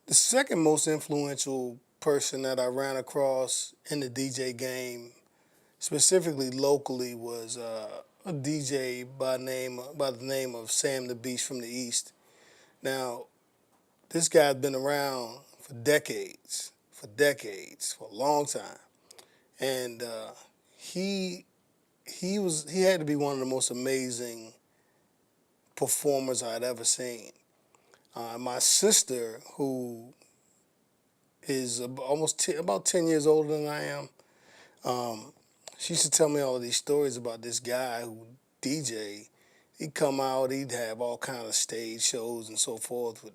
The second most influential person that I ran across in the DJ game, specifically locally, was a DJ by the name of Sam the Beast from the East. Now, this guy's been around for a long time, and he had to be one of the most amazing performers I'd ever seen. My sister, who is about 10 years older than I am, um, she used to tell me all of these stories about this guy who DJ. He'd come out, he'd have all kind of stage shows and so forth with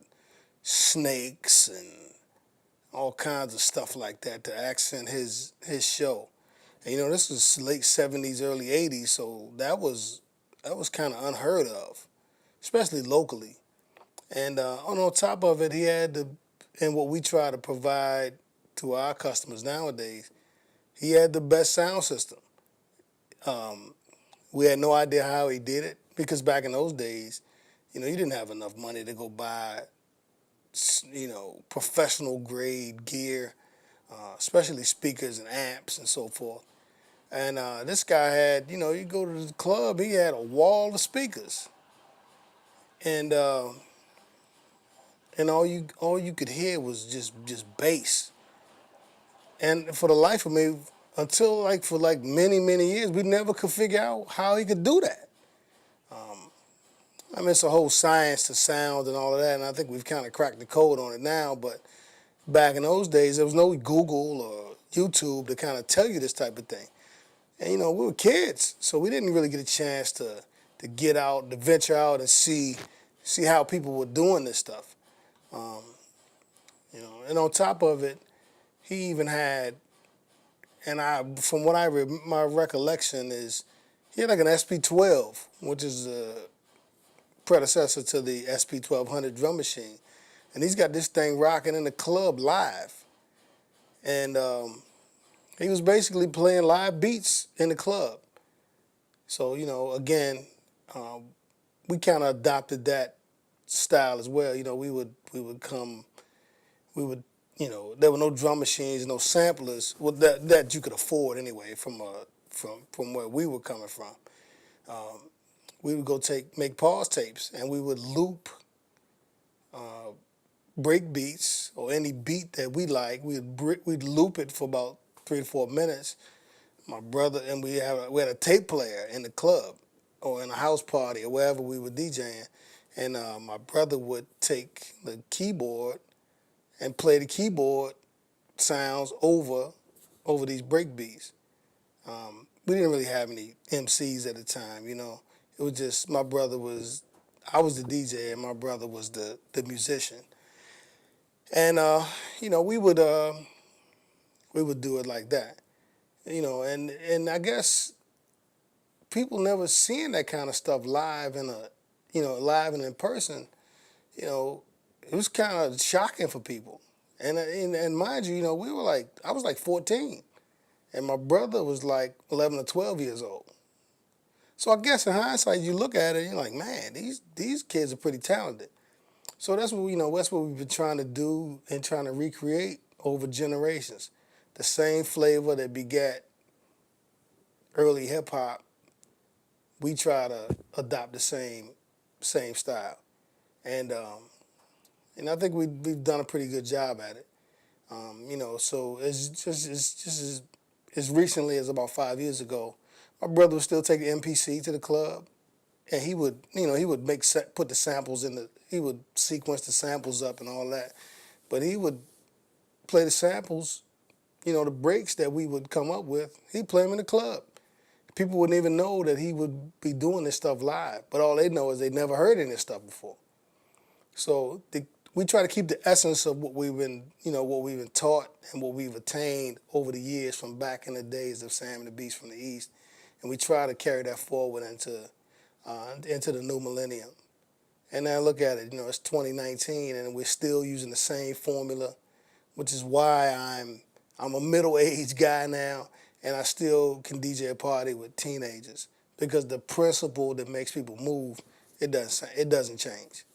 snakes and all kinds of stuff like that to accent his show. And this was late '70s, early '80s, so that was kind of unheard of, especially locally. And on top of it, he had and what we try to provide to our customers nowadays, he had the best sound system. Um, we had no idea how he did it because back in those days, you didn't have enough money to go buy, professional grade gear, especially speakers and amps and so forth. And this guy had, you go to the club, he had a wall of speakers, and all you could hear was just bass. And for the life of me, until for many years, we never could figure out how he could do that. I mean, it's a whole science to sound and all of that, and I think we've kind of cracked the code on it now. But back in those days, there was no Google or YouTube to kind of tell you this type of thing. And we were kids, so we didn't really get a chance to get out, to venture out and see how people were doing this stuff. Um, and on top of it, he even had, from what my recollection is, he had like an SP-12, which is a predecessor to the SP-1200 drum machine, and he's got this thing rocking in the club live, and he was basically playing live beats in the club. So again, um, we kind of adopted that style as well. There were no drum machines, no samplers, well, that you could afford anyway from where we were coming from. Um, we would go make pause tapes, and we would loop uh, break beats or any beat that we like. We'd loop it for about 3 to 4 minutes. My brother and we had a tape player in the club or in a house party or wherever we were DJing, and my brother would take the keyboard and play the keyboard sounds over these break beats. We didn't really have any MCs at the time. It was just I was the DJ and my brother was the musician, and we would do it like that. And I guess people never seeing that kind of stuff live live and in person. It was kind of shocking for people. And mind you, I was like 14, and my brother was like 11 or 12 years old. So I guess in hindsight, you look at it, and you're like, man, these kids are pretty talented. So that's what we've been trying to do and trying to recreate over generations. The same flavor that begat early hip hop, we try to adopt the same style, and I think we've done a pretty good job at it. So as recently as about 5 years ago, my brother would still take the MPC to the club, and he would put the samples he would sequence the samples up and all that, but he would play the samples, the breaks that we would come up with. He'd play them in the club. People wouldn't even know that he would be doing this stuff live, but all they know is they never heard any of this stuff before. So we try to keep the essence of what we've been taught and what we've attained over the years from back in the days of Sam and the Beast from the East, and we try to carry that forward into the new millennium. And now look at it, it's 2019, and we're still using the same formula, which is why I'm a middle-aged guy now, and I still can DJ a party with teenagers because the principle that makes people move, it doesn't change.